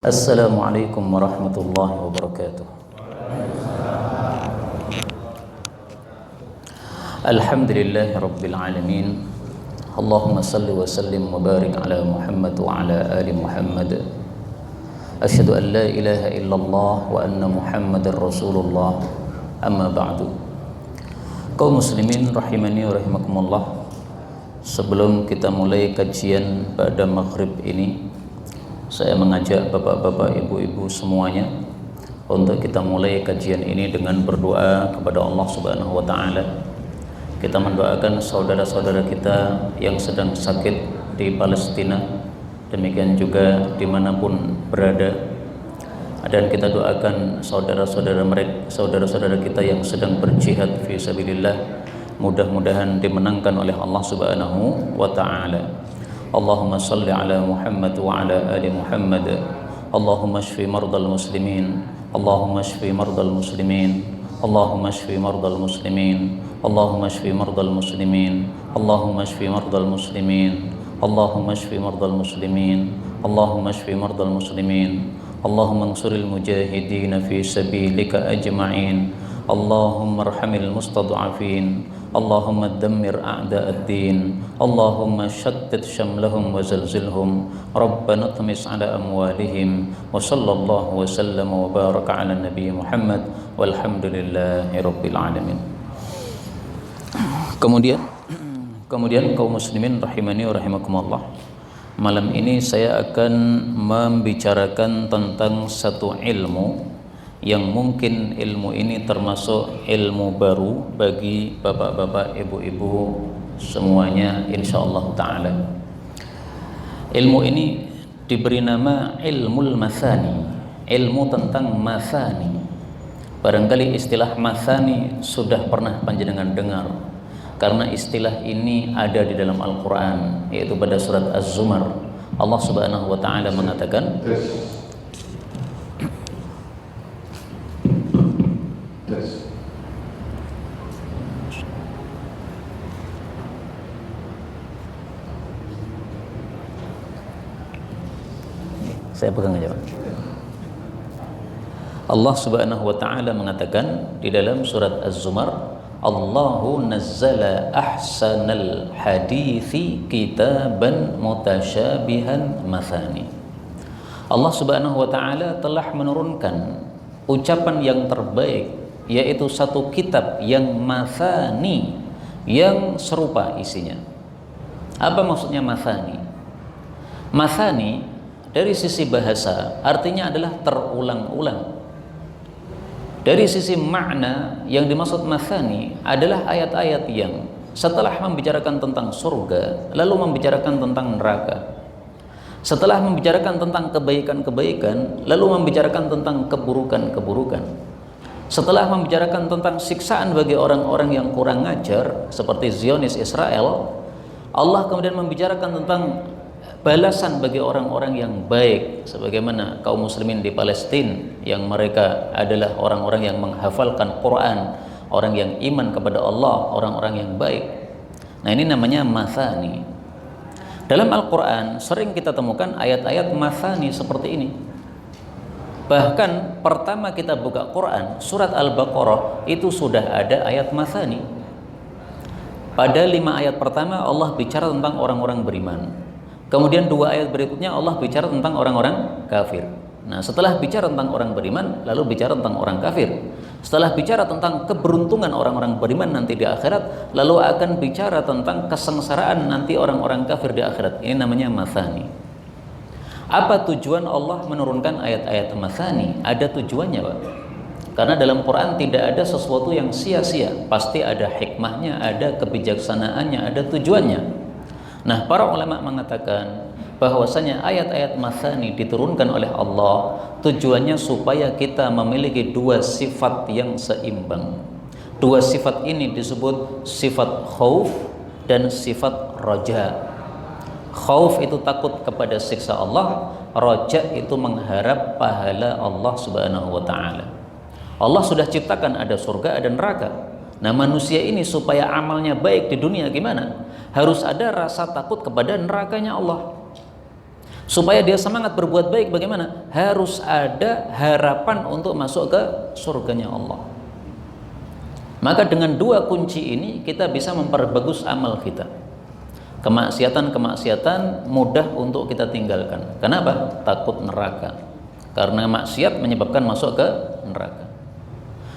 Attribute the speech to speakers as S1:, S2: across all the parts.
S1: Assalamualaikum warahmatullahi wabarakatuh. Alhamdulillahi rabbil alamin. Allahumma salli wa sallim wa barik ala Muhammad wa ala ali Muhammad. Asyhadu an la ilaha illallah wa anna Muhammadar Rasulullah. Amma ba'du. Kaum muslimin rahimani wa rahimakumullah. Sebelum kita mulai kajian pada maghrib ini, saya mengajak bapak-bapak, ibu-ibu semuanya untuk kita mulai kajian ini dengan berdoa kepada Allah Subhanahu wa taala. Kita mendoakan saudara-saudara kita yang sedang sakit di Palestina, demikian juga dimanapun berada. Dan kita doakan saudara-saudara kita yang sedang berjihad fi sabilillah, mudah-mudahan dimenangkan oleh Allah Subhanahu wa taala. Allahumma salli ala Muhammad wa ala ali Muhammad. Allahumma shfi mardal muslimin. Allahumma shfi mardal muslimin. Allahumma shfi mardal muslimin. Allahumma shfi mardal muslimin. Allahumma shfi mardal muslimin. Allahumma shfi mardal muslimin. Allahumma shfi mardal muslimin. Allahumma ansuril mujahidin fi sabilika ajma'in. Allahumma arhamil mustad'afin. Allahumma dammir a'da'ad-din. Allahumma shattit shamlahum wa zalzilhum. Rabbana tmis ala amwalihim. Wa sallallahu wa sallama wa baraka ala nabi Muhammad. Walhamdulillahi rabbil alamin. Kemudian kaum muslimin rahimani wa rahimakumullah, malam ini saya akan membicarakan tentang satu ilmu yang mungkin ilmu ini termasuk ilmu baru bagi bapak-bapak, ibu-ibu semuanya insyaallah ta'ala. Ilmu ini diberi nama ilmul mathani, ilmu tentang mathani. Barangkali istilah mathani sudah pernah panjenengan dengar, karena istilah ini ada di dalam Al-Quran, yaitu pada surat Az-Zumar. Allah Subhanahu wa ta'ala mengatakan, saya pegang aja Pak. Allah Subhanahu wa ta'ala mengatakan di dalam surat Az-Zumar, Allahu nazzala ahsanal hadithi kitaban mutasyabihan mathani. Allah Subhanahu wa ta'ala telah menurunkan ucapan yang terbaik, yaitu satu kitab yang mathani, yang serupa isinya. Apa maksudnya mathani? Mathani dari sisi bahasa artinya adalah terulang-ulang. Dari sisi makna yang dimaksud mathani adalah ayat-ayat yang setelah membicarakan tentang surga lalu membicarakan tentang neraka, setelah membicarakan tentang kebaikan-kebaikan lalu membicarakan tentang keburukan-keburukan, setelah membicarakan tentang siksaan bagi orang-orang yang kurang ajar seperti Zionis Israel, Allah kemudian membicarakan tentang balasan bagi orang-orang yang baik, sebagaimana kaum muslimin di Palestina yang mereka adalah orang-orang yang menghafalkan Quran, orang yang iman kepada Allah, orang-orang yang baik. Nah, ini namanya mathani. Dalam Al-Quran sering kita temukan ayat-ayat mathani seperti ini. Bahkan pertama kita buka Quran, surat Al-Baqarah itu sudah ada ayat mathani. Pada 5 ayat pertama Allah bicara tentang orang-orang beriman. Kemudian 2 ayat berikutnya Allah bicara tentang orang-orang kafir. Nah, setelah bicara tentang orang beriman, lalu bicara tentang orang kafir. Setelah bicara tentang keberuntungan orang-orang beriman nanti di akhirat, lalu akan bicara tentang kesengsaraan nanti orang-orang kafir di akhirat. Ini namanya mathani. Apa tujuan Allah menurunkan ayat-ayat mathani? Ada tujuannya, Pak. Karena dalam Quran tidak ada sesuatu yang sia-sia. Pasti ada hikmahnya, ada kebijaksanaannya, ada tujuannya. Nah, para ulama mengatakan bahwasanya ayat-ayat mathani diturunkan oleh Allah tujuannya supaya kita memiliki 2 sifat yang seimbang. 2 sifat ini disebut sifat khauf dan sifat raja. Khauf itu takut kepada siksa Allah, raja itu mengharap pahala Allah Subhanahu wa ta'ala. Allah sudah ciptakan ada surga, ada neraka. Nah, manusia ini supaya amalnya baik di dunia gimana? Harus ada rasa takut kepada nerakanya Allah. Supaya dia semangat berbuat baik bagaimana? Harus ada harapan untuk masuk ke surganya Allah. Maka dengan dua kunci ini kita bisa memperbagus amal kita. Kemaksiatan mudah untuk kita tinggalkan. Kenapa? Takut neraka. Karena maksiat menyebabkan masuk ke neraka.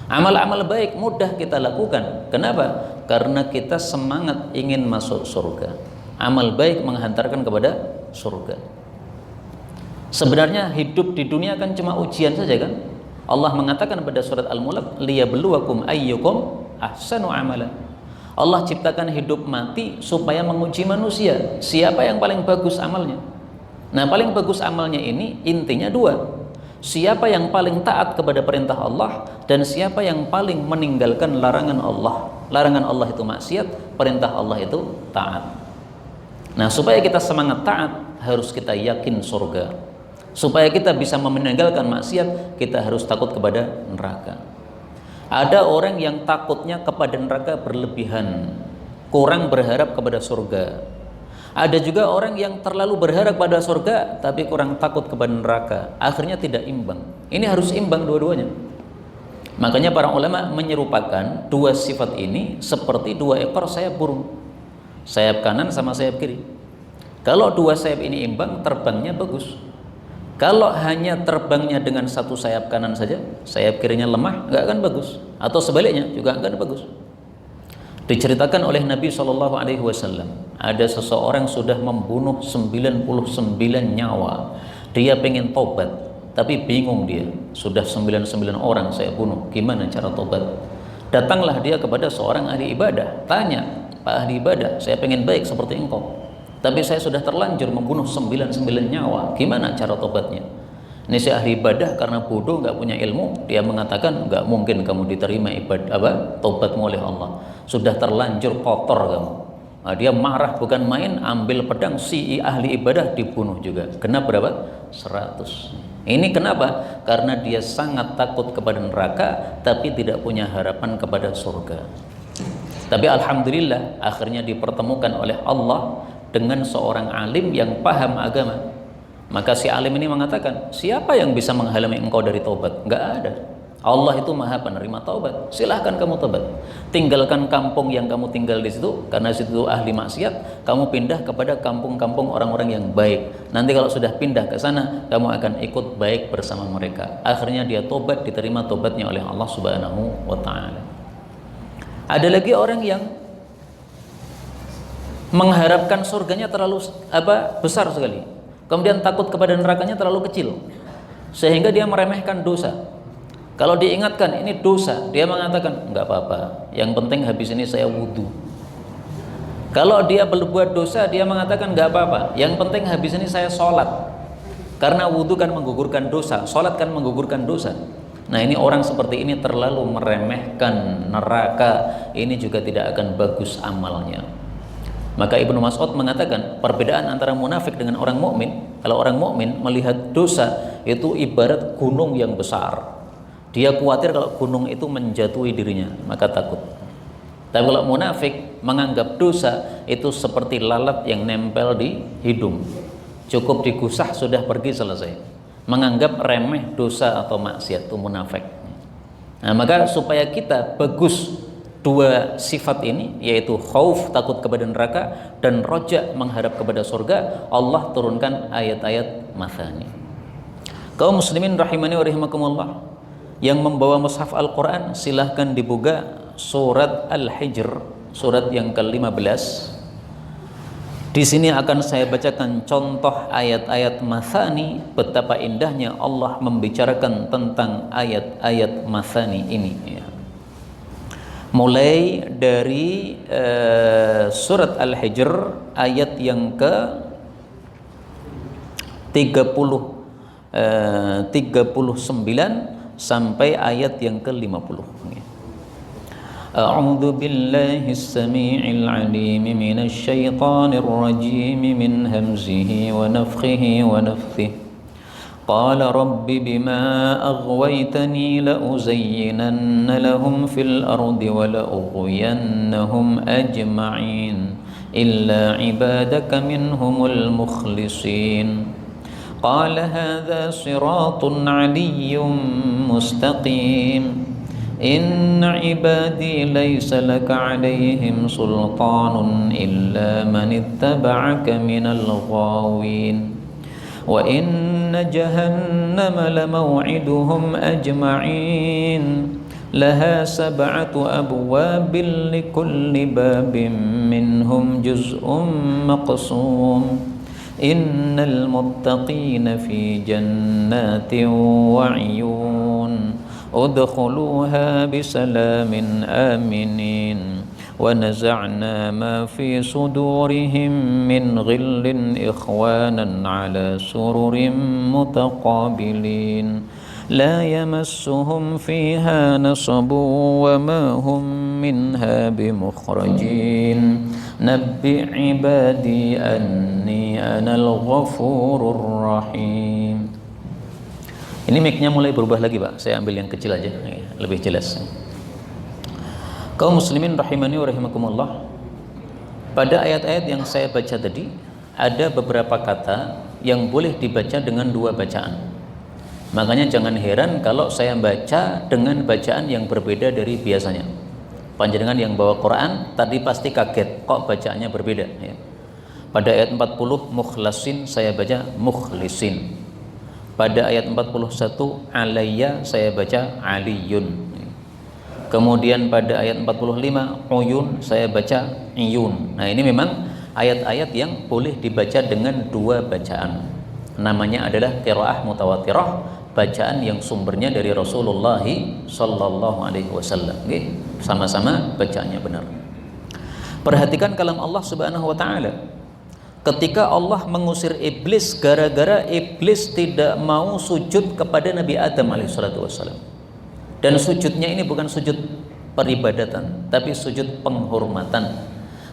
S1: Amal-amal baik mudah kita lakukan. Kenapa? Karena kita semangat ingin masuk surga. Amal baik menghantarkan kepada surga. Sebenarnya hidup di dunia kan cuma ujian saja kan. Allah mengatakan pada surat Al-Mulk, liyabluwakum ayyukum ahsanu amala. Allah ciptakan hidup mati supaya menguji manusia, siapa yang paling bagus amalnya. Nah, paling bagus amalnya ini intinya dua. Siapa yang paling taat kepada perintah Allah, dan siapa yang paling meninggalkan larangan Allah. Larangan Allah itu maksiat, perintah Allah itu taat. Nah, supaya kita semangat taat, harus kita yakin surga. Supaya kita bisa meninggalkan maksiat, kita harus takut kepada neraka. Ada orang yang takutnya kepada neraka berlebihan, kurang berharap kepada surga. Ada juga orang yang terlalu berharap pada surga tapi kurang takut kepada neraka, akhirnya tidak imbang. Ini harus imbang dua-duanya. Makanya para ulama menyerupakan dua sifat ini seperti dua ekor sayap burung, sayap kanan sama sayap kiri. Kalau dua sayap ini imbang, terbangnya bagus. Kalau hanya terbangnya dengan satu sayap kanan saja, sayap kirinya lemah, nggak akan bagus. Atau sebaliknya juga nggak akan bagus. Diceritakan oleh Nabi SAW, ada seseorang sudah membunuh 99 nyawa. Dia pengen tobat, tapi bingung dia. Sudah 99 orang saya bunuh, gimana cara tobat? Datanglah dia kepada seorang ahli ibadah, tanya, Pak ahli ibadah, saya pengen baik seperti engkau, tapi saya sudah terlanjur membunuh 99 nyawa, gimana cara tobatnya? Ini si ahli ibadah karena bodoh, nggak punya ilmu, dia mengatakan nggak mungkin kamu diterima ibadah tobatmu oleh Allah, sudah terlanjur kotor kamu. Nah, dia marah bukan main, ambil pedang, si ahli ibadah dibunuh juga. Kena berapa? 100. Ini kenapa? Karena dia sangat takut kepada neraka tapi tidak punya harapan kepada surga. Tapi alhamdulillah akhirnya dipertemukan oleh Allah dengan seorang alim yang paham agama. Maka si alim ini mengatakan, siapa yang bisa menghalangi engkau dari taubat? Enggak ada. Allah itu maha penerima taubat. Silahkan kamu taubat. Tinggalkan kampung yang kamu tinggal di situ, karena situ ahli maksiat. Kamu pindah kepada kampung-kampung orang-orang yang baik. Nanti kalau sudah pindah ke sana, kamu akan ikut baik bersama mereka. Akhirnya dia taubat, diterima taubatnya oleh Allah Subhanahu wa Ta'ala. Ada lagi orang yang mengharapkan surganya terlalu besar sekali. Kemudian takut kepada nerakanya terlalu kecil, sehingga dia meremehkan dosa. Kalau diingatkan ini dosa, dia mengatakan enggak apa-apa, yang penting habis ini saya wudhu. Kalau dia berbuat dosa, dia mengatakan enggak apa-apa, yang penting habis ini saya sholat. Karena wudhu kan menggugurkan dosa, sholat kan menggugurkan dosa. Nah, ini orang seperti ini terlalu meremehkan neraka, ini juga tidak akan bagus amalnya. Maka Ibnu Mas'ud mengatakan perbedaan antara munafik dengan orang mukmin. Kalau orang mukmin melihat dosa itu ibarat gunung yang besar. Dia khawatir kalau gunung itu menjatuhi dirinya, maka takut. Tapi kalau munafik menganggap dosa itu seperti lalat yang nempel di hidung. Cukup digusah sudah pergi selesai. Menganggap remeh dosa atau maksiat, itu munafik. Nah, maka supaya kita bagus dua sifat ini, yaitu khauf takut kepada neraka dan roja mengharap kepada surga, Allah turunkan ayat-ayat mathani. Kaum muslimin rahimani wa rahimakumullah, yang membawa mushaf Al-Quran silahkan dibuka surat Al-Hijr, surat yang ke-15. Di sini akan saya bacakan contoh ayat-ayat mathani, betapa indahnya Allah membicarakan tentang ayat-ayat mathani ini ya. Mulai dari surat Al-Hijr ayat yang ke 39 sampai ayat yang ke-50. A'udzu billahis samii'il 'aliim minasy syaithaanir rajiim min hamzihi wa nafthihi wa nafthihi. قال رب بما أغويتني لأزينن لهم في الأرض ولأغوينهم أجمعين إلا عبادك منهم المخلصين قال هذا صراط علي مستقيم إن عبادي ليس لك عليهم سلطان إلا من اتبعك من الغاوين وإن جهنم لموعدهم أجمعين لها 7 أبواب لكل باب منهم جزء مقسوم إن المتقين في جنات وعيون ادخلوها بسلام آمنين ونزعنا ما في صدورهم من غل إخوانا على سرر متقابلين لا يمسهم فيها نصب وما هم منها بمخرجين نبئ عبادي أني أنا الغفور الرحيم. Ini mic-nya mulai berubah lagi Pak, saya ambil yang kecil aja, lebih jelas. Kaum muslimin rahimani wa rahimakumullah, pada ayat-ayat yang saya baca tadi ada beberapa kata yang boleh dibaca dengan 2 bacaan. Makanya jangan heran kalau saya baca dengan bacaan yang berbeda dari biasanya. Panjenengan yang bawa Quran tadi pasti kaget kok bacaannya berbeda ya. Pada ayat 40 mukhlasin saya baca mukhlisin. Pada ayat 41 alayya saya baca aliyun. Kemudian pada ayat 45 uyun saya baca iyun. Nah, ini memang ayat-ayat yang boleh dibaca dengan 2 bacaan. Namanya adalah qiraah mutawatirah, bacaan yang sumbernya dari Rasulullah sallallahu alaihi wasallam. Sama-sama bacaannya benar. Perhatikan kalam Allah Subhanahu wa taala. Ketika Allah mengusir iblis gara-gara iblis tidak mau sujud kepada Nabi Adam alaihissalatu wassalam. Dan sujudnya ini bukan sujud peribadatan, tapi sujud penghormatan.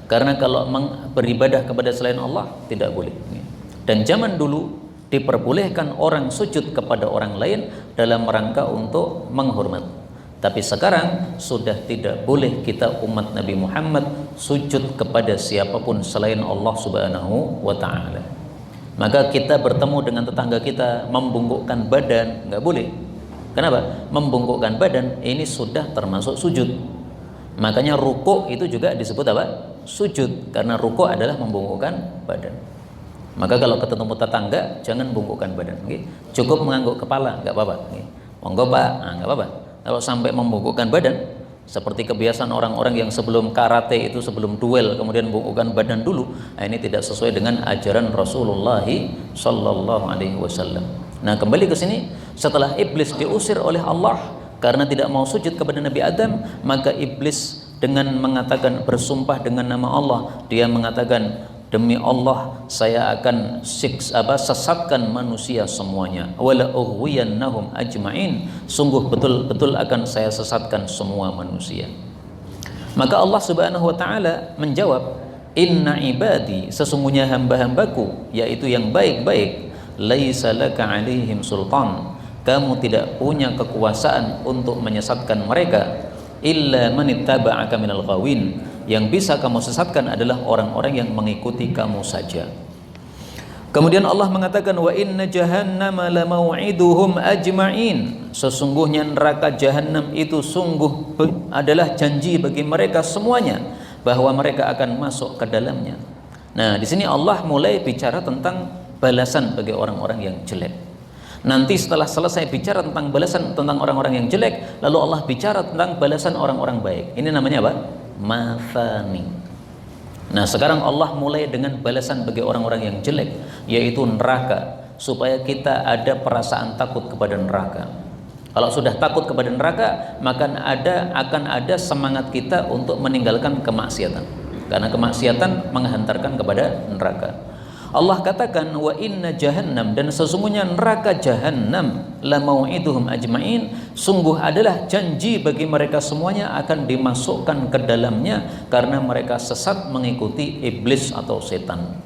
S1: Karena kalau beribadah kepada selain Allah tidak boleh. Dan zaman dulu diperbolehkan orang sujud kepada orang lain dalam rangka untuk menghormat. Tapi sekarang sudah tidak boleh kita umat Nabi Muhammad sujud kepada siapapun selain Allah Subhanahu wa ta'ala. Maka kita bertemu dengan tetangga kita membungkukkan badan, nggak boleh. Kenapa? Membungkukkan badan ini sudah termasuk sujud. Makanya ruku itu juga disebut apa? Sujud, karena ruku adalah membungkukkan badan. Maka kalau ketemu tetangga jangan bungkukkan badan, cukup mengangguk kepala, nggak apa-apa. Monggo Pak, nggak apa-apa. Kalau sampai membungkukkan badan seperti kebiasaan orang-orang yang sebelum karate itu, sebelum duel kemudian membungkukkan badan dulu, nah ini tidak sesuai dengan ajaran Rasulullah sallallahu alaihi wasallam. Nah, kembali ke sini, setelah iblis diusir oleh Allah karena tidak mau sujud kepada Nabi Adam, maka iblis dengan mengatakan, bersumpah dengan nama Allah, dia mengatakan, demi Allah saya akan sesatkan manusia semuanya, wala ughwiyannahum ajma'in, sungguh betul-betul akan saya sesatkan semua manusia. Maka Allah Subhanahu wa taala menjawab, inna ibadi, sesungguhnya hamba-hambaku yaitu yang baik-baik, laisa laka alaihim sultan, kamu tidak punya kekuasaan untuk menyesatkan mereka, illa manittaba'aka minal ghawin, yang bisa kamu sesatkan adalah orang-orang yang mengikuti kamu saja. Kemudian Allah mengatakan, wa inna jahannama lamau'iduhum ajma'in, sesungguhnya neraka jahanam itu sungguh adalah janji bagi mereka semuanya bahwa mereka akan masuk ke dalamnya. Nah, di sini Allah mulai bicara tentang balasan bagi orang-orang yang jelek. Nanti setelah selesai bicara tentang balasan tentang orang-orang yang jelek, lalu Allah bicara tentang balasan orang-orang baik. Ini namanya apa? Mathani. Nah, sekarang Allah mulai dengan balasan bagi orang-orang yang jelek, yaitu neraka, supaya kita ada perasaan takut kepada neraka. Kalau sudah takut kepada neraka, maka akan ada semangat kita untuk meninggalkan kemaksiatan, karena kemaksiatan menghantarkan kepada neraka. Allah katakan, wa inna jahannam, dan sesungguhnya neraka jahanam, la mau'iduhum ajma'in, sungguh adalah janji bagi mereka semuanya akan dimasukkan ke dalamnya karena mereka sesat mengikuti iblis atau setan.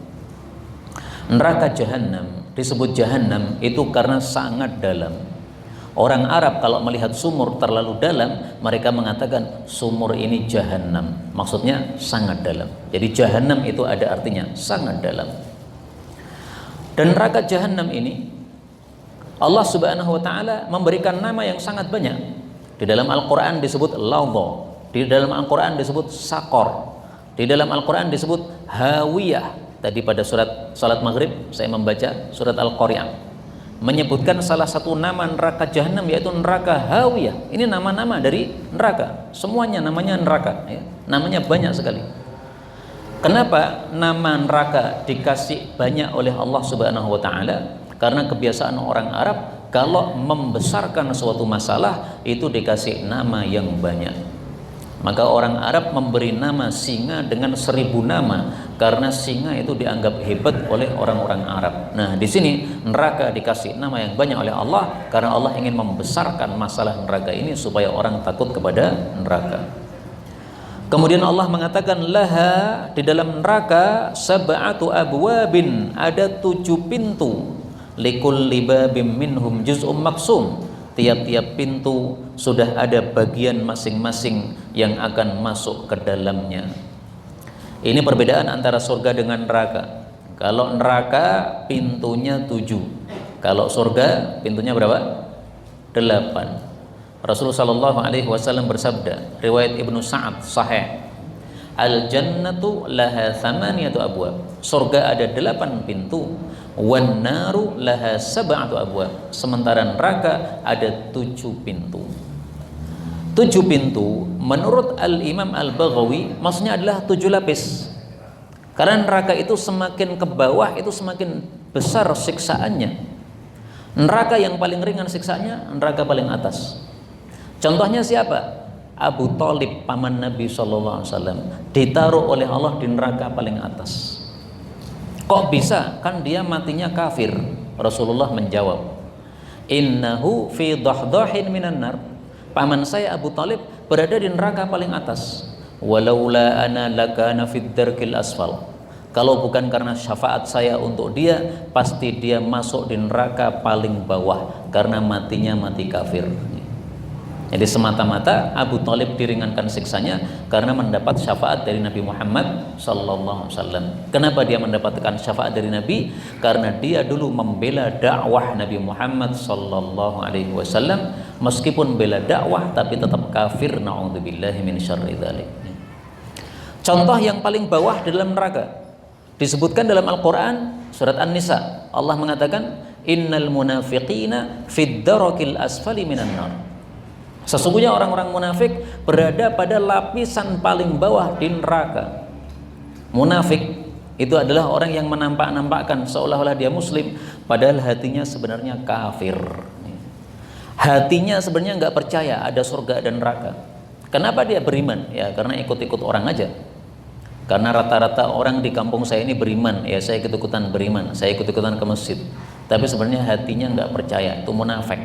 S1: Neraka jahanam disebut jahanam itu karena sangat dalam. Orang Arab kalau melihat sumur terlalu dalam, mereka mengatakan sumur ini jahanam, maksudnya sangat dalam. Jadi jahanam itu ada artinya sangat dalam. Dan neraka jahanam ini Allah Subhanahu wa taala memberikan nama yang sangat banyak. Di dalam Al-Qur'an disebut Ladha, di dalam Al-Qur'an disebut Saqar, di dalam Al-Qur'an disebut Hawiyah. Tadi pada salat maghrib saya membaca surat Al-Qari'ah, menyebutkan salah satu nama neraka jahanam yaitu neraka Hawiyah. Ini nama-nama dari neraka, semuanya namanya neraka ya. Namanya banyak sekali. Kenapa nama neraka dikasih banyak oleh Allah Subhanahu wa taala? Karena kebiasaan orang Arab kalau membesarkan suatu masalah itu dikasih nama yang banyak. Maka orang Arab memberi nama singa dengan 1000 nama karena singa itu dianggap hebat oleh orang-orang Arab. Nah, di sini neraka dikasih nama yang banyak oleh Allah karena Allah ingin membesarkan masalah neraka ini supaya orang takut kepada neraka. Kemudian Allah mengatakan laha, di dalam neraka sab'atu abwabin, ada 7 pintu. Likulli babim minhum juz'um maksum. Tiap-tiap pintu sudah ada bagian masing-masing yang akan masuk ke dalamnya. Ini perbedaan antara surga dengan neraka. Kalau neraka pintunya 7, kalau surga pintunya berapa? 8. Rasulullah Shallallahu Alaihi Wasallam bersabda, riwayat Ibnu Sa'ad sahih, al jannatu laha thamaniyatu abwab, surga ada 8 pintu, wan naru laha sab'atu abwab, sementara neraka ada 7 pintu. 7 pintu menurut Al-Imam Al-Baghawi maksudnya adalah 7 lapis. Karena neraka itu semakin ke bawah itu semakin besar siksaannya. Neraka yang paling ringan siksaannya, neraka paling atas. Contohnya siapa? Abu Thalib, paman Nabi SAW, ditaruh oleh Allah di neraka paling atas. Kok bisa? Kan dia matinya kafir. Rasulullah menjawab, innahu fi dahdahin minan nar. Paman saya Abu Thalib berada di neraka paling atas. Walaula ana lakana fid darkil asfal. Kalau bukan karena syafaat saya untuk dia, pasti dia masuk di neraka paling bawah karena matinya mati kafir. Jadi semata-mata Abu Thalib diringankan siksanya karena mendapat syafaat dari Nabi Muhammad sallallahu alaihi wasallam. Kenapa dia mendapatkan syafaat dari Nabi? Karena dia dulu membela dakwah Nabi Muhammad sallallahu alaihi wasallam, meskipun bela dakwah tapi tetap kafir, naudzubillahi min syarri dzalik. Contoh yang paling bawah di dalam neraka disebutkan dalam Al-Qur'an surat An-Nisa. Allah mengatakan innal munafiqina fid darakil asfali minan nar. Sesungguhnya orang-orang munafik berada pada lapisan paling bawah di neraka. Munafik itu adalah orang yang menampak-nampakkan seolah-olah dia muslim, padahal hatinya sebenarnya kafir. Hatinya sebenarnya nggak percaya ada surga dan neraka. Kenapa dia beriman? Ya karena ikut-ikut orang aja. Karena rata-rata orang di kampung saya ini beriman, ya saya ikut-ikutan beriman, saya ikut-ikutan ke masjid. Tapi sebenarnya hatinya nggak percaya, itu munafik.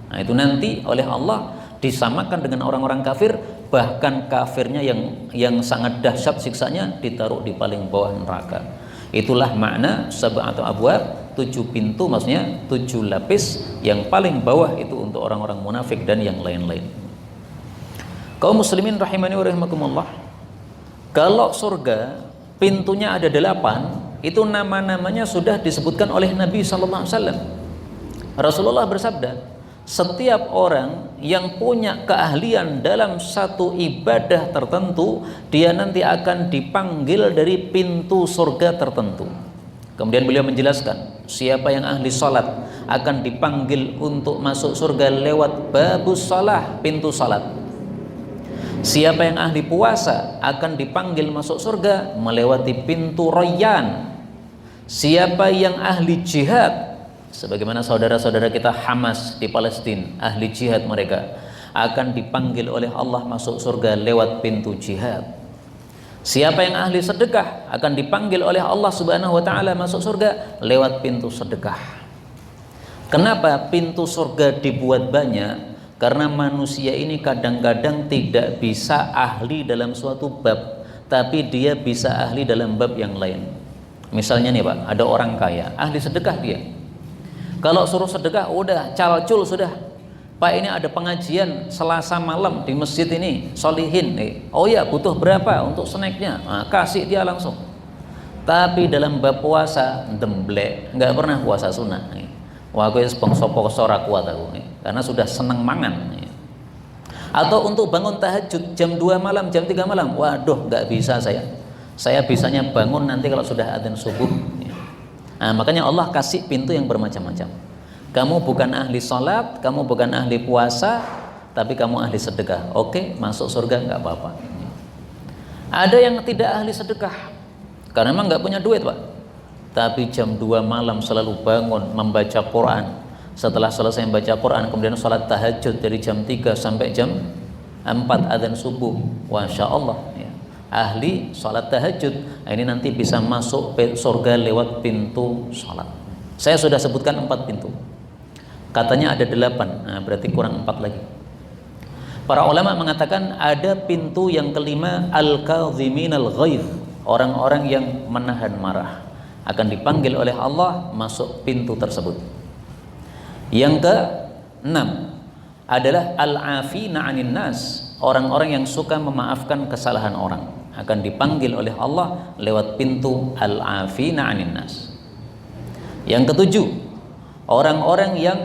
S1: Nah itu nanti oleh Allah disamakan dengan orang-orang kafir, bahkan kafirnya yang sangat dahsyat siksanya ditaruh di paling bawah neraka. Itulah makna sab'atu abwab, 7 pintu, maksudnya 7 lapis, yang paling bawah itu untuk orang-orang munafik dan yang lain-lain. Kaum muslimin rahimani wa rahimakumullah, kalau surga pintunya ada 8, itu nama-namanya sudah disebutkan oleh Nabi sallallahu alaihi wasallam. Rasulullah bersabda, setiap orang yang punya keahlian dalam satu ibadah tertentu, dia nanti akan dipanggil dari pintu surga tertentu. Kemudian beliau menjelaskan, siapa yang ahli salat akan dipanggil untuk masuk surga lewat babus salah, pintu salat. Siapa yang ahli puasa akan dipanggil masuk surga melewati pintu Rayyan. Siapa yang ahli jihad, sebagaimana saudara-saudara kita Hamas di Palestina, ahli jihad mereka akan dipanggil oleh Allah masuk surga lewat pintu jihad. Siapa yang ahli sedekah akan dipanggil oleh Allah Subhanahu wa taala masuk surga lewat pintu sedekah. Kenapa pintu surga dibuat banyak? Karena manusia ini kadang-kadang tidak bisa ahli dalam suatu bab, tapi dia bisa ahli dalam bab yang lain. Misalnya nih Pak, ada orang kaya, ahli sedekah dia. Kalau suruh sedekah udah calcul sudah. Pak ini ada pengajian Selasa malam di masjid ini, solihin. Oh ya butuh berapa untuk snacknya? Nah, kasih dia langsung. Tapi dalam bab puasa demblek, nggak pernah puasa sunnah. Wah, aku wis bangsa poso ora kuat aku nih, karena sudah seneng mangan. Atau untuk bangun tahajud jam 2 malam, jam 3 malam, waduh nggak bisa saya bisanya bangun nanti kalau sudah adzan subuh. Nah, makanya Allah kasih pintu yang bermacam-macam. Kamu bukan ahli sholat, kamu bukan ahli puasa, tapi kamu ahli sedekah, oke, masuk surga nggak apa-apa. Ada yang tidak ahli sedekah karena memang nggak punya duit, Pak, tapi jam 2 malam selalu bangun membaca Quran. Setelah selesai membaca Quran kemudian sholat tahajud dari jam 3 sampai jam 4 adzan subuh. Masya Allah ya. Ahli sholat tahajud ini nanti bisa masuk surga lewat pintu sholat. Saya sudah sebutkan 4 pintu, katanya ada 8, nah, berarti kurang 4 lagi. Para ulama mengatakan ada pintu yang kelima, al-kadhiminal ghaidh, orang-orang yang menahan marah akan dipanggil oleh Allah masuk pintu tersebut. Yang ke-6 adalah al-afina 'anin nas, orang-orang yang suka memaafkan kesalahan orang, akan dipanggil oleh Allah lewat pintu al-afina 'anin nas. Yang ke-7, orang-orang yang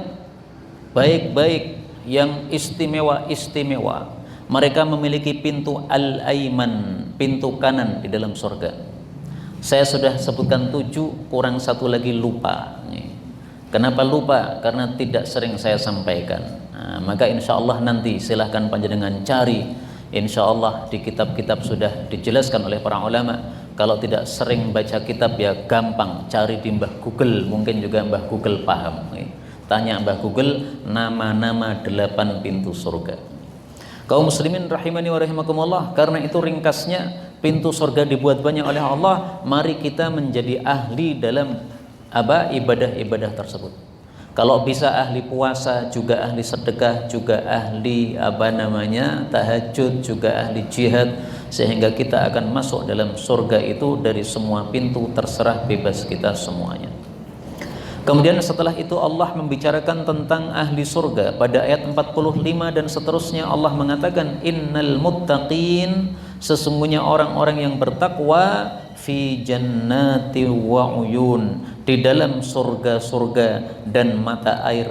S1: baik-baik, yang istimewa, mereka memiliki pintu al-aiman, pintu kanan di dalam surga. Saya sudah sebutkan 7, kurang 1 lagi lupa. Kenapa lupa? Karena tidak sering saya sampaikan. Nah, maka insya Allah nanti silahkan panjenengan cari. Insya Allah di kitab-kitab sudah dijelaskan oleh para ulama. Kalau tidak sering baca kitab ya gampang, cari di Mbah Google, mungkin juga Mbah Google paham. Tanya Mbah Google nama-nama 8 pintu surga. Kaum muslimin rahimani wa rahimakumullah, karena itu ringkasnya pintu surga dibuat banyak oleh Allah. Mari kita menjadi ahli dalam ibadah-ibadah tersebut. Kalau bisa ahli puasa, juga ahli sedekah, juga ahli tahajud, juga ahli jihad, sehingga kita akan masuk dalam surga itu dari semua pintu, terserah bebas kita semuanya. Kemudian setelah itu Allah membicarakan tentang ahli surga pada ayat 45 dan seterusnya. Allah mengatakan innal muttaqin, sesungguhnya orang-orang yang bertakwa, fi jannati wa uyun, di dalam surga-surga dan mata air.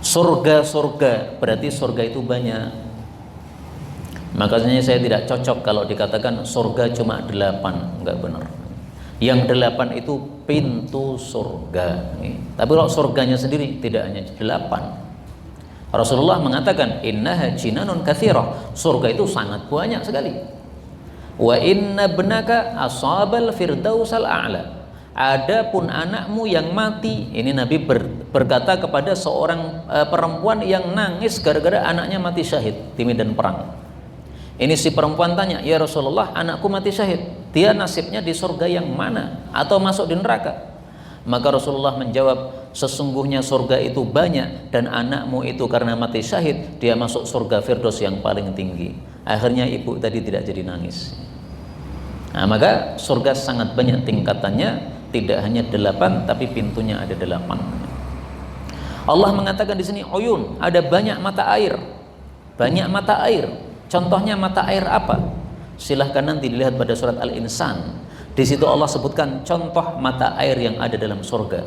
S1: Surga-surga berarti surga itu banyak. Makanya saya tidak cocok kalau dikatakan surga cuma 8, enggak benar. Yang 8 itu pintu surga. Tapi kalau surganya sendiri tidak hanya 8. Rasulullah mengatakan innaha jinanun katsirah, surga itu sangat banyak sekali. Wa inna ibnaka ashabal firdausal a'la, adapun anakmu yang mati, ini Nabi berkata kepada seorang perempuan yang nangis gara-gara anaknya mati syahid di medan perang. Ini si perempuan tanya, ya Rasulullah, anakku mati syahid, dia nasibnya di surga yang mana atau masuk di neraka? Maka Rasulullah menjawab, sesungguhnya surga itu banyak dan anakmu itu karena mati syahid dia masuk surga firdaus yang paling tinggi. Akhirnya ibu tadi tidak jadi nangis. Nah, maka surga sangat banyak tingkatannya, tidak hanya 8 tapi pintunya ada 8. Allah mengatakan di sini uyun, ada banyak mata air. Banyak mata air. Contohnya mata air apa? Silahkan nanti dilihat pada surat Al-Insan. Di situ Allah sebutkan contoh mata air yang ada dalam surga.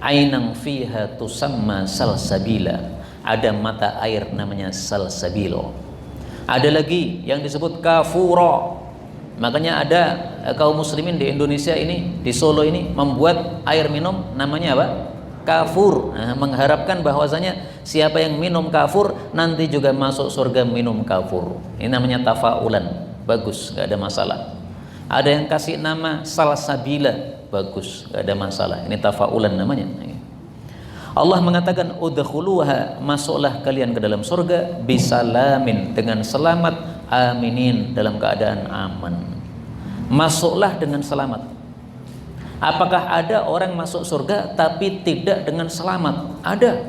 S1: Ainang fiha tusamma salsabila, ada mata air namanya salsabilo. Ada lagi yang disebut kafuro. Makanya ada kaum muslimin di Indonesia ini, di Solo ini, membuat air minum namanya apa? Kafur. Nah, mengharapkan bahwasanya siapa yang minum kafur nanti juga masuk surga minum kafur. Ini namanya tafaulan, bagus, nggak ada masalah. Ada yang kasih nama salsabila, bagus, nggak ada masalah. Ini tafaulan namanya. Allah mengatakan udkhuluha, masuklah kalian ke dalam surga bisalamin, dengan selamat, aminin, dalam keadaan aman. Masuklah dengan selamat. Apakah ada orang masuk surga tapi tidak dengan selamat? Ada.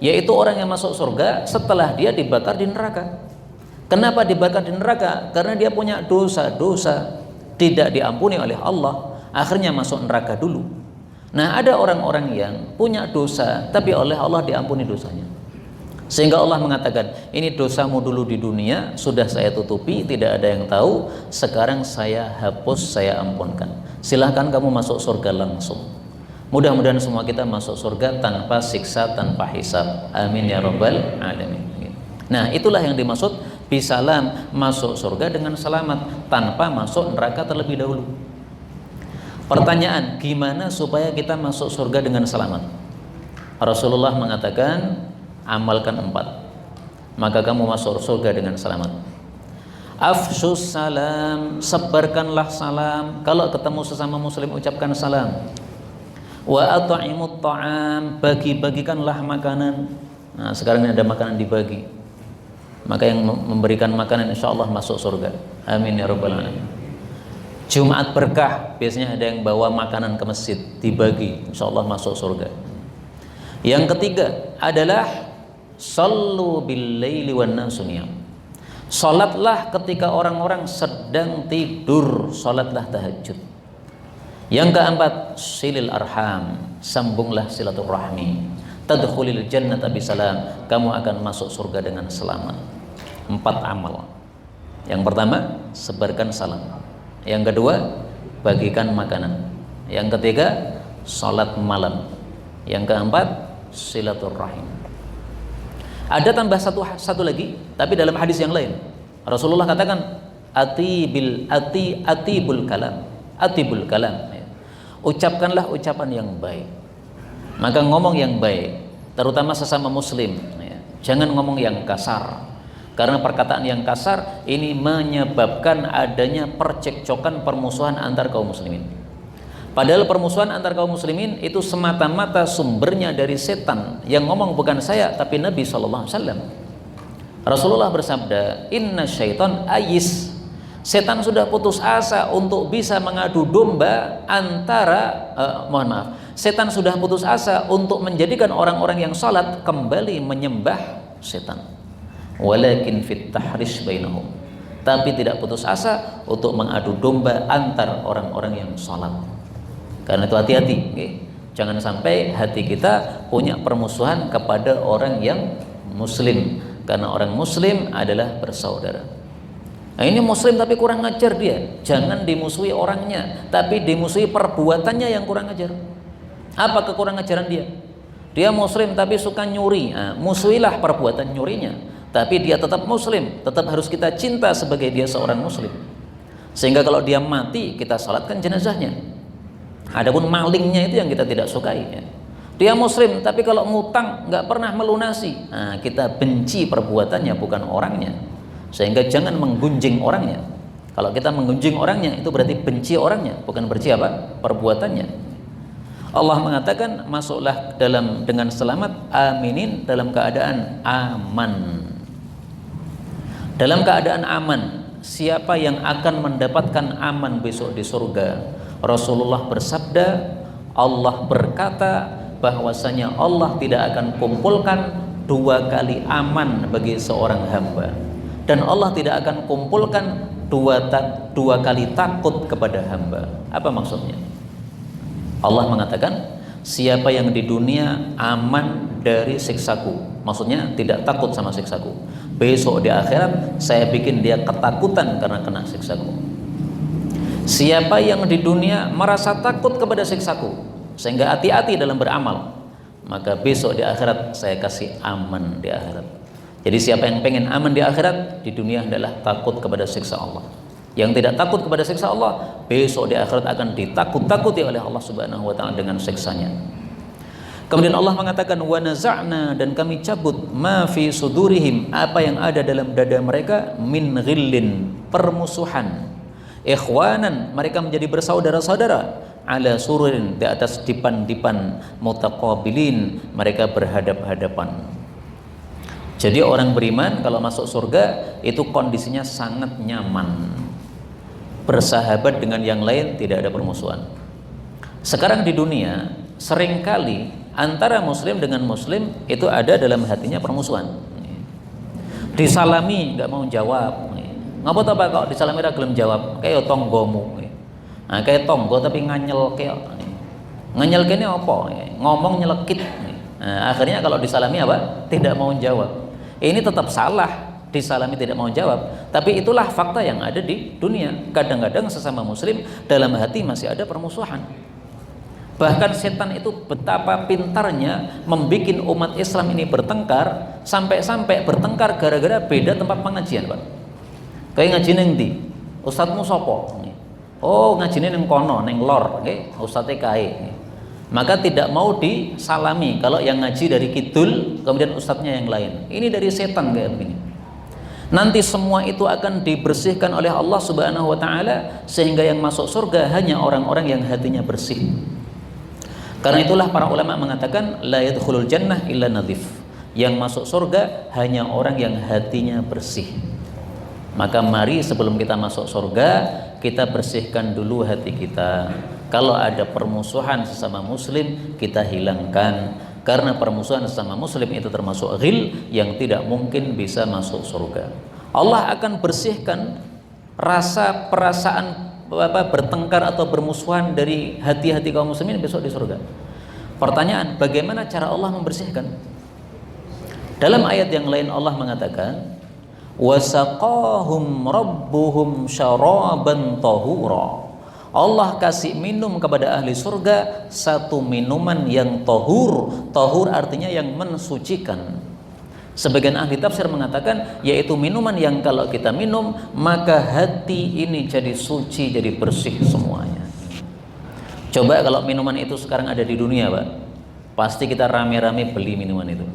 S1: Yaitu orang yang masuk surga setelah dia dibakar di neraka. Kenapa dibakar di neraka? Karena dia punya dosa-dosa tidak diampuni oleh Allah, akhirnya masuk neraka dulu. Nah, ada orang-orang yang punya dosa tapi oleh Allah diampuni dosanya, sehingga Allah mengatakan, ini dosamu dulu di dunia sudah saya tutupi, tidak ada yang tahu, sekarang saya hapus, saya ampunkan, silahkan kamu masuk surga langsung. Mudah-mudahan semua kita masuk surga tanpa siksa, tanpa hisab. Amin ya rabbal alamin. Nah, itulah yang dimaksud bisalam, masuk surga dengan selamat tanpa masuk neraka terlebih dahulu. Pertanyaan, gimana supaya kita masuk surga dengan selamat? Rasulullah mengatakan, amalkan 4, maka kamu masuk surga dengan selamat. Afshus salam, sebarkanlah salam. Kalau ketemu sesama muslim ucapkan salam. Wa at'imut ta'am, bagi-bagikanlah makanan. Nah, sekarang ini ada makanan dibagi, maka yang memberikan makanan insyaallah masuk surga. Amin ya rabbal alamin. Jumat berkah, biasanya ada yang bawa makanan ke masjid dibagi, insyaallah masuk surga. Yang ketiga adalah sallu bil laili wan nasu niyam. Salatlah ketika orang-orang sedang tidur, salatlah tahajud. Yang keempat, silil arham, sambunglah silaturahmi. Tadkhulil jannata bisalam, kamu akan masuk surga dengan selamat. 4 amal. Yang pertama, sebarkan salam. Yang kedua, bagikan makanan. Yang ketiga, salat malam. Yang keempat, silaturahim. Ada tambah satu lagi, tapi dalam hadis yang lain Rasulullah katakan, atibul kalam. Ucapkanlah ucapan yang baik. Maka ngomong yang baik, terutama sesama muslim, jangan ngomong yang kasar, karena perkataan yang kasar ini menyebabkan adanya percekcokan, permusuhan antar kaum muslimin. Padahal permusuhan antar kaum muslimin itu semata-mata sumbernya dari setan. Yang ngomong bukan saya, tapi Nabi SAW. Rasulullah bersabda, inna syaitan ayis, setan sudah putus asa untuk bisa mengadu domba antara setan sudah putus asa untuk menjadikan orang-orang yang salat kembali menyembah setan. Walakin fit tahrish bainahum, tapi tidak putus asa untuk mengadu domba antar orang-orang yang salat. Karena itu hati-hati, jangan sampai hati kita punya permusuhan kepada orang yang muslim, karena orang muslim adalah bersaudara. Nah, ini muslim tapi kurang ngajar dia, jangan dimusuhi orangnya, tapi dimusuhi perbuatannya yang kurang ajar. Apa kekurang ajaran dia? Dia muslim tapi suka nyuri, musuhilah perbuatan nyurinya, tapi dia tetap muslim, tetap harus kita cinta sebagai dia seorang muslim. Sehingga kalau dia mati, kita salatkan jenazahnya. Adapun malingnya itu yang kita tidak sukai, Dia muslim tapi kalau ngutang nggak pernah melunasi, kita benci perbuatannya bukan orangnya. Sehingga jangan menggunjing orangnya. Kalau kita menggunjing orangnya itu berarti benci orangnya, bukan benci apa? Perbuatannya. Allah mengatakan, masuklah dengan selamat, aminin, dalam keadaan aman. Dalam keadaan aman, siapa yang akan mendapatkan aman besok di surga? Rasulullah bersabda, Allah berkata bahwasanya Allah tidak akan kumpulkan 2 kali aman bagi seorang hamba, dan Allah tidak akan kumpulkan dua kali takut kepada hamba. Apa maksudnya? Allah mengatakan, siapa yang di dunia aman dari siksaku, maksudnya tidak takut sama siksaku, besok di akhirat saya bikin dia ketakutan karena kena siksaku. Siapa yang di dunia merasa takut kepada siksaku sehingga hati-hati dalam beramal, maka besok di akhirat saya kasih aman di akhirat. Jadi siapa yang pengen aman di akhirat, di dunia adalah takut kepada siksa Allah. Yang tidak takut kepada siksa Allah, besok di akhirat akan ditakut-takuti oleh Allah Subhanahu wa taala dengan siksanya. Kemudian Allah mengatakan, wa naza'na, dan kami cabut, ma fi sudurihim, apa yang ada dalam dada mereka, min ghillin, permusuhan. Ikhwanan, mereka menjadi bersaudara-saudara, ala sururin, di atas dipan-dipan, mutaqabilin, mereka berhadap-hadapan. Jadi orang beriman kalau masuk surga itu kondisinya sangat nyaman, bersahabat dengan yang lain, tidak ada permusuhan. Sekarang di dunia seringkali antara muslim dengan muslim itu ada dalam hatinya permusuhan. Disalami nggak mau jawab, ngapa tuh Pak kok disalami ra gelem jawab, kayak tonggomu. Nah, kayak tonggo tapi nganyel kayak nganyel kene apa? Ngomong nyelekit. Nah, akhirnya kalau disalami apa? Tidak mau jawab. Ini tetap salah, disalami tidak mau jawab, tapi itulah fakta yang ada di dunia. Kadang-kadang sesama muslim dalam hati masih ada permusuhan. Bahkan setan itu betapa pintarnya membuat umat Islam ini bertengkar, sampai-sampai bertengkar gara-gara beda tempat pengajian, Pak. Kayak ngaji neng ndi? Ustadzmu sopo? Oh, ngajine neng kono, neng lor, nggih, ustadze kae. Maka tidak mau disalami kalau yang ngaji dari kidul, kemudian ustadznya yang lain. Ini dari setan kayak begini. Nanti semua itu akan dibersihkan oleh Allah Subhanahu wa taala sehingga yang masuk surga hanya orang-orang yang hatinya bersih. Karena itulah para ulama mengatakan la yadkhulul jannah illa nadhif. Yang masuk surga hanya orang yang hatinya bersih. Maka mari sebelum kita masuk surga, kita bersihkan dulu hati kita. Kalau ada permusuhan sesama muslim, kita hilangkan. Karena permusuhan sesama muslim itu termasuk ghil yang tidak mungkin bisa masuk surga. Allah akan bersihkan rasa perasaan bertengkar atau bermusuhan dari hati-hati kaum muslimin besok di surga. Pertanyaan, bagaimana cara Allah membersihkan? Dalam ayat yang lain Allah mengatakan, wasaqahum rabbuhum syaraban tahura. Allah kasih minum kepada ahli surga satu minuman yang tahur. Tahur artinya yang mensucikan. Sebagian ahli tafsir mengatakan yaitu minuman yang kalau kita minum maka hati ini jadi suci, jadi bersih semuanya. Coba kalau minuman itu sekarang ada di dunia, Pak, pasti kita rame-rame beli minuman itu.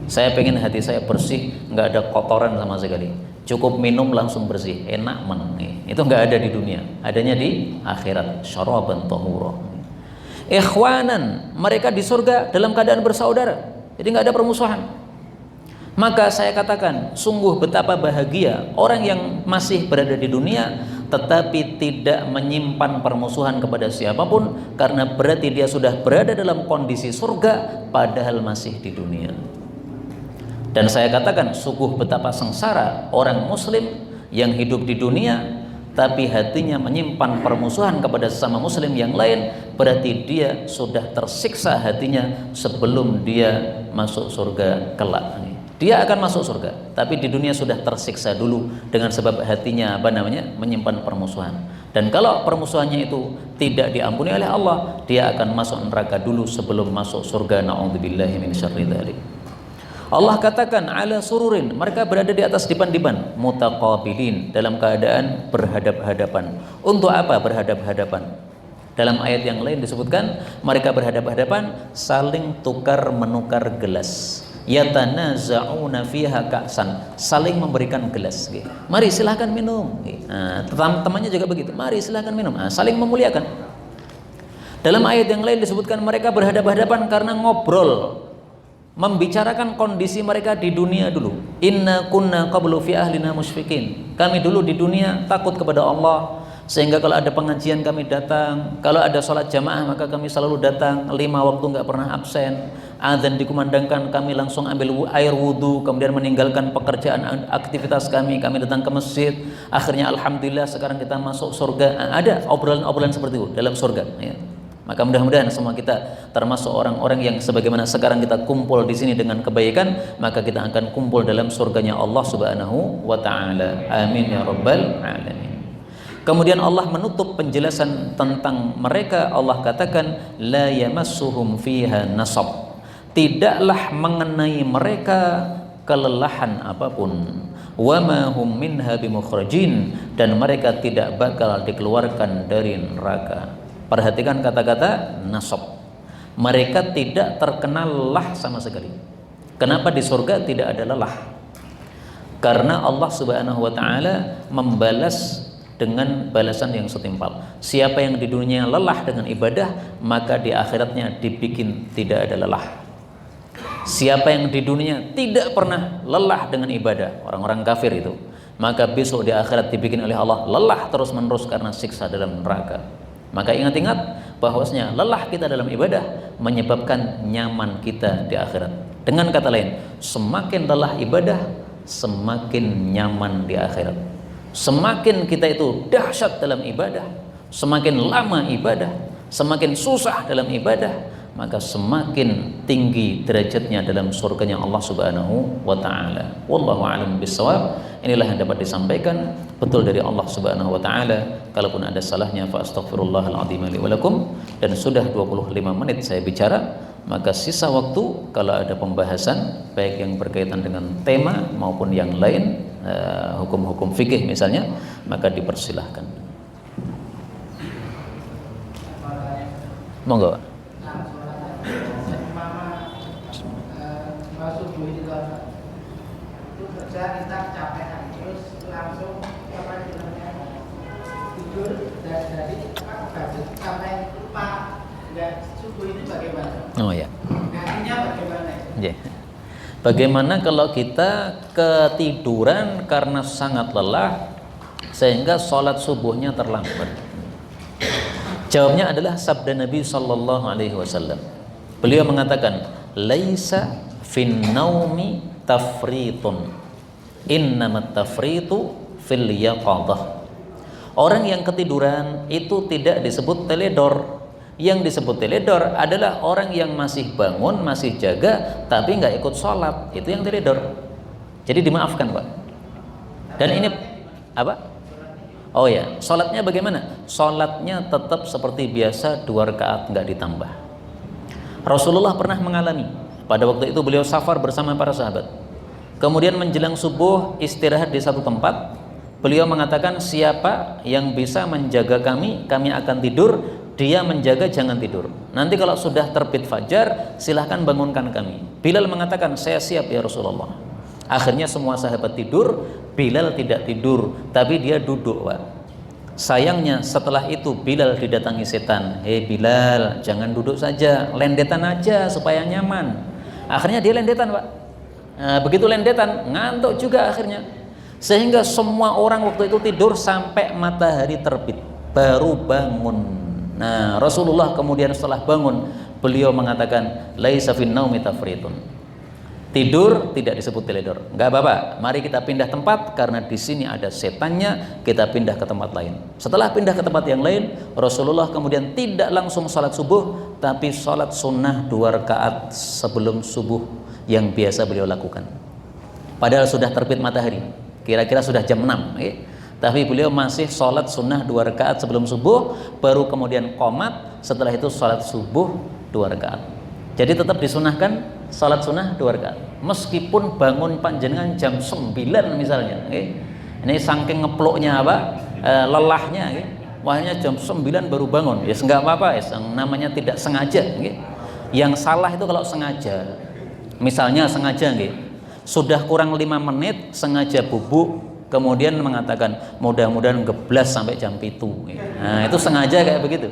S1: Saya pengen hati saya bersih, nggak ada kotoran sama sekali. Cukup minum langsung bersih, enak men. Itu nggak ada di dunia, adanya di akhirat. Syaraban tahura. Ikhwanan, mereka di surga dalam keadaan bersaudara, jadi nggak ada permusuhan. Maka saya katakan, sungguh betapa bahagia orang yang masih berada di dunia tetapi tidak menyimpan permusuhan kepada siapapun, karena berarti dia sudah berada dalam kondisi surga padahal masih di dunia. Dan saya katakan, sungguh betapa sengsara orang muslim yang hidup di dunia tapi hatinya menyimpan permusuhan kepada sesama muslim yang lain, berarti dia sudah tersiksa hatinya sebelum dia masuk surga kelak. Dia akan masuk surga, tapi di dunia sudah tersiksa dulu dengan sebab hatinya menyimpan permusuhan. Dan kalau permusuhannya itu tidak diampuni oleh Allah, dia akan masuk neraka dulu sebelum masuk surga. Na'udzubillahi min syarri dzalik. Allah katakan ala sururin, mereka berada di atas dipan-dipan, mutaqabilin, dalam keadaan berhadap-hadapan. Untuk apa berhadap-hadapan? Dalam ayat yang lain disebutkan mereka berhadap-hadapan saling tukar menukar gelas. Yatanaza'una fiha ka'san, saling memberikan gelas. Mari silahkan minum. Nah, teman-temannya juga begitu. Mari silahkan minum. Nah, saling memuliakan. Dalam ayat yang lain disebutkan mereka berhadap-hadapan karena ngobrol, membicarakan kondisi mereka di dunia dulu. Inna kunna qablu fi ahlina musyfiqin. Kami dulu di dunia takut kepada Allah, sehingga kalau ada pengajian kami datang, kalau ada sholat jamaah maka kami selalu datang, 5 waktu nggak pernah absen. Adzan dikumandangkan kami langsung ambil air wudhu, kemudian meninggalkan pekerjaan aktivitas kami datang ke masjid. Akhirnya alhamdulillah sekarang kita masuk surga. Ada obrolan-obrolan seperti itu dalam surga, ya. Maka mudah-mudahan semua kita termasuk orang-orang yang sebagaimana sekarang kita kumpul di sini dengan kebaikan, maka kita akan kumpul dalam surganya Allah Subhanahu wa taala. Amin ya rabbal alamin. Kemudian Allah menutup penjelasan tentang mereka. Allah katakan la yamassuhum fiha nasab. Tidaklah mengenai mereka kelelahan apapun. Wa ma hum minha bimukhrajin, dan mereka tidak bakal dikeluarkan dari neraka. Perhatikan kata-kata nasab. Mereka tidak terkena lelah sama sekali. Kenapa di surga tidak ada lelah? Karena Allah Subhanahu wa taala membalas dengan balasan yang setimpal. Siapa yang di dunia lelah dengan ibadah, maka di akhiratnya dibikin tidak ada lelah. Siapa yang di dunia tidak pernah lelah dengan ibadah, orang-orang kafir itu, maka besok di akhirat dibikin oleh Allah lelah terus-menerus karena siksa dalam neraka. Maka ingat-ingat bahwasanya lelah kita dalam ibadah menyebabkan nyaman kita di akhirat. Dengan kata lain, semakin lelah ibadah, semakin nyaman di akhirat. Semakin kita itu dahsyat dalam ibadah, semakin lama ibadah, semakin susah dalam ibadah, maka semakin tinggi derajatnya dalam surganya Allah Subhanahu wa taala. Wallahu a'lam bissawab. Inilah yang dapat disampaikan betul dari Allah Subhanahu wa taala. Kalaupun ada salahnya fa astaghfirullahal azim li wa lakum. Dan sudah 25 menit saya bicara, maka sisa waktu kalau ada pembahasan baik yang berkaitan dengan tema maupun yang lain, hukum-hukum fikih misalnya, maka dipersilahkan. Monggo.
S2: Kita kecapean terus langsung tidur dan dari budget sampai lupa nggak subuh ini bagaimana?
S1: Oh ya.
S2: Nantinya bagaimana?
S1: Yeah. Bagaimana kalau kita ketiduran karena sangat lelah sehingga sholat subuhnya terlambat? Jawabnya adalah sabda Nabi Sallallahu Alaihi Wasallam. Beliau mengatakan, laisa fin naumi tafritun, innamat tafritu fil yaqadah. Orang yang ketiduran itu tidak disebut teledor. Yang disebut teledor adalah orang yang masih bangun, masih jaga, tapi nggak ikut sholat. Itu yang teledor. Jadi dimaafkan, Pak. Dan ini apa? Oh ya, sholatnya bagaimana? Sholatnya tetap seperti biasa, 2 rakaat, nggak ditambah. Rasulullah pernah mengalami. Pada waktu itu beliau safar bersama para sahabat. Kemudian menjelang subuh istirahat di satu tempat. Beliau mengatakan, siapa yang bisa menjaga kami akan tidur. Dia menjaga, jangan tidur. Nanti kalau sudah terbit fajar, silahkan bangunkan kami. Bilal mengatakan, saya siap ya Rasulullah. Akhirnya semua sahabat tidur, Bilal tidak tidur, tapi dia duduk, Pak. Sayangnya setelah itu Bilal didatangi setan. Hei Bilal, jangan duduk saja, lendetan aja supaya nyaman. Akhirnya dia lendetan, Pak. Begitu lendetan, ngantuk juga akhirnya. Sehingga semua orang waktu itu tidur sampai matahari terbit, baru bangun. Nah, Rasulullah kemudian setelah bangun, beliau mengatakan, laisa fin naumi tafritun. Tidur tidak disebut teledor. Enggak apa-apa. Mari kita pindah tempat karena di sini ada setannya, kita pindah ke tempat lain. Setelah pindah ke tempat yang lain, Rasulullah kemudian tidak langsung salat subuh, tapi salat sunnah 2 rakaat sebelum subuh yang biasa beliau lakukan. Padahal sudah terbit matahari. Kira-kira sudah jam 6, tapi beliau masih sholat sunnah 2 rakaat sebelum subuh, baru kemudian qomat, setelah itu sholat subuh 2 rakaat. Jadi tetap disunahkan sholat sunnah 2 rakaat, meskipun bangun panjenengan jam 9 misalnya. Ini saking ngeploknya apa, lelahnya, wahnya jam 9 baru bangun, ya enggak apa-apa, namanya tidak sengaja. Yang salah itu kalau sengaja, misalnya sengaja, sudah kurang 5 menit sengaja bubuk, kemudian mengatakan mudah-mudahan geblas sampai jam 7. Nah, itu sengaja kayak begitu.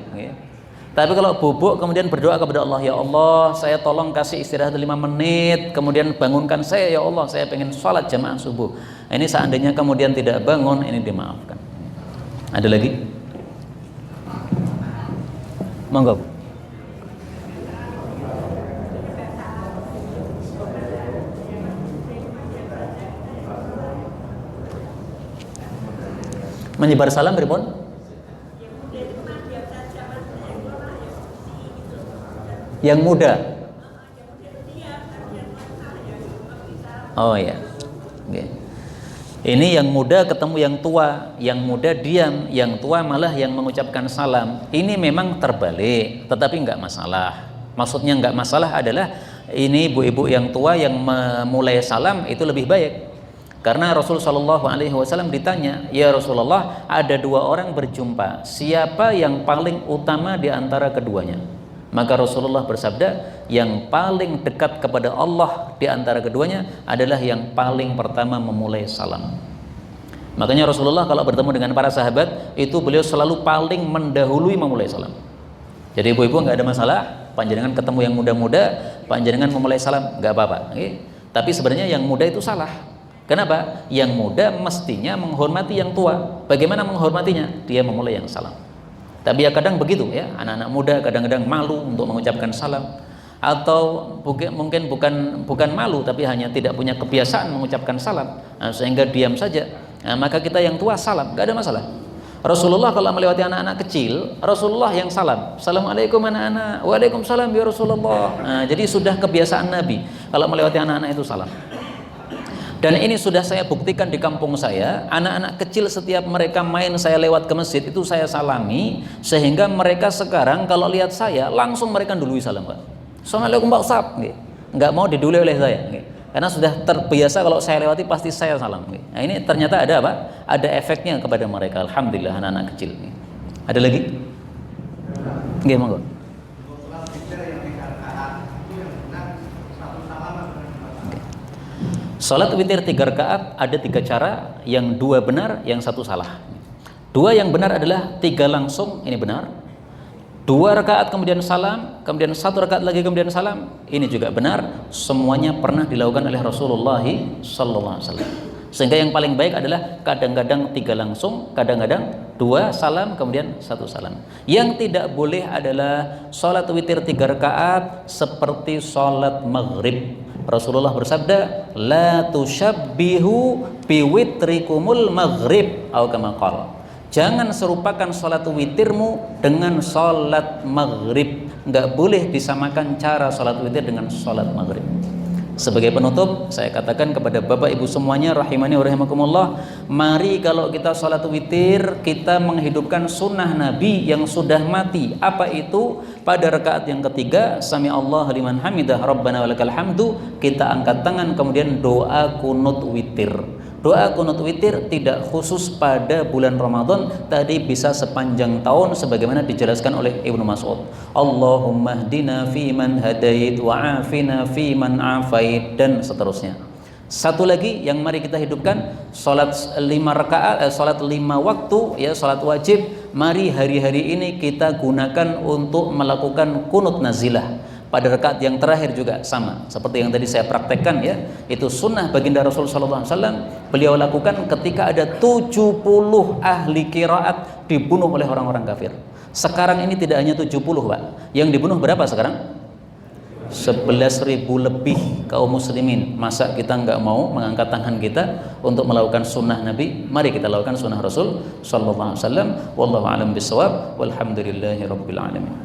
S1: Tapi kalau bubuk kemudian berdoa kepada Allah, ya Allah, saya tolong kasih istirahat 5 menit, kemudian bangunkan saya, ya Allah, saya pengen sholat jamaah subuh. Ini seandainya kemudian tidak bangun, ini dimaafkan. Ada lagi? Monggo. Menyebar salam pripun? Yang muda. Oh ya. Okay. Ini yang muda ketemu yang tua, yang muda diam, yang tua malah yang mengucapkan salam. Ini memang terbalik, tetapi enggak masalah. Maksudnya enggak masalah adalah ini ibu-ibu yang tua yang memulai salam itu lebih baik. Karena Rasul Shallallahu Alaihi Wasallam ditanya, ya Rasulullah, ada 2 orang berjumpa, siapa yang paling utama di antara keduanya? Maka Rasulullah bersabda, yang paling dekat kepada Allah di antara keduanya adalah yang paling pertama memulai salam. Makanya Rasulullah kalau bertemu dengan para sahabat itu beliau selalu paling mendahului memulai salam. Jadi ibu-ibu nggak ada masalah, panjenengan ketemu yang muda-muda, panjenengan memulai salam, nggak apa-apa. Tapi sebenarnya yang muda itu salah. Kenapa? Yang muda mestinya menghormati yang tua. Bagaimana menghormatinya? Dia memulai yang salam. Tapi ya kadang begitu ya, anak-anak muda kadang-kadang malu untuk mengucapkan salam, atau mungkin bukan malu, tapi hanya tidak punya kebiasaan mengucapkan salam, sehingga diam saja. Maka kita yang tua salam, nggak ada masalah. Rasulullah kalau melewati anak-anak kecil, Rasulullah yang salam. Assalamualaikum anak-anak. Waalaikumsalam ya Rasulullah. Nah, jadi sudah kebiasaan Nabi kalau melewati anak-anak itu salam. Dan ini sudah saya buktikan di kampung saya, anak-anak kecil setiap mereka main saya lewat ke masjid itu saya salami, sehingga mereka sekarang kalau lihat saya langsung mereka dului salam, Pak. Assalamualaikum Pak Ustaz, nggak mau didului oleh saya, karena sudah terbiasa kalau saya lewati pasti saya salam. Nah ini ternyata ada apa? Ada efeknya kepada mereka. Alhamdulillah anak-anak kecil. Ada lagi? Nggih, monggo. Salat witir 3 rakaat ada 3 cara, yang 2 benar, yang 1 salah. 2 yang benar adalah 3 langsung, ini benar. 2 rakaat kemudian salam, kemudian 1 rakaat lagi kemudian salam, ini juga benar. Semuanya pernah dilakukan oleh Rasulullah SAW. Sehingga yang paling baik adalah kadang-kadang 3 langsung, kadang-kadang 2 salam kemudian 1 salam. Yang tidak boleh adalah salat witir 3 rakaat seperti salat maghrib. Rasulullah bersabda, la tusyabbihu biwitrikumul maghrib atau kama qala. Jangan serupakan salat witirmu dengan salat maghrib. Enggak boleh disamakan cara salat witir dengan salat maghrib. Sebagai penutup, saya katakan kepada Bapak Ibu semuanya rahimani wa rahimakumullah, mari kalau kita salat witir, kita menghidupkan sunnah Nabi yang sudah mati. Apa itu? Pada rakaat yang ketiga, sami Allahu liman hamidah, rabbana walakal hamdu, kita angkat tangan kemudian doa kunut witir. Doa kunut witir tidak khusus pada bulan Ramadan, tadi bisa sepanjang tahun sebagaimana dijelaskan oleh Ibnu Mas'ud. Allahumma hdina fi man hadait wa afina fi man afait, dan seterusnya. Satu lagi yang mari kita hidupkan, salat 5 rakaat, salat 5 waktu, ya, salat wajib. Mari hari-hari ini kita gunakan untuk melakukan kunut nazilah. Pada rakaat yang terakhir juga sama seperti yang tadi saya praktekkan, ya, itu sunnah baginda Rasul SAW. Beliau lakukan ketika ada 70 ahli qiraat dibunuh oleh orang-orang kafir. Sekarang ini tidak hanya 70, Pak. Yang dibunuh berapa sekarang? 11.000 lebih kaum muslimin. Masa kita nggak mau mengangkat tangan kita untuk melakukan sunnah Nabi? Mari kita lakukan sunnah Rasul SAW. Wallahu a'lam bishawab. Walhamdulillahi rabbil alamin.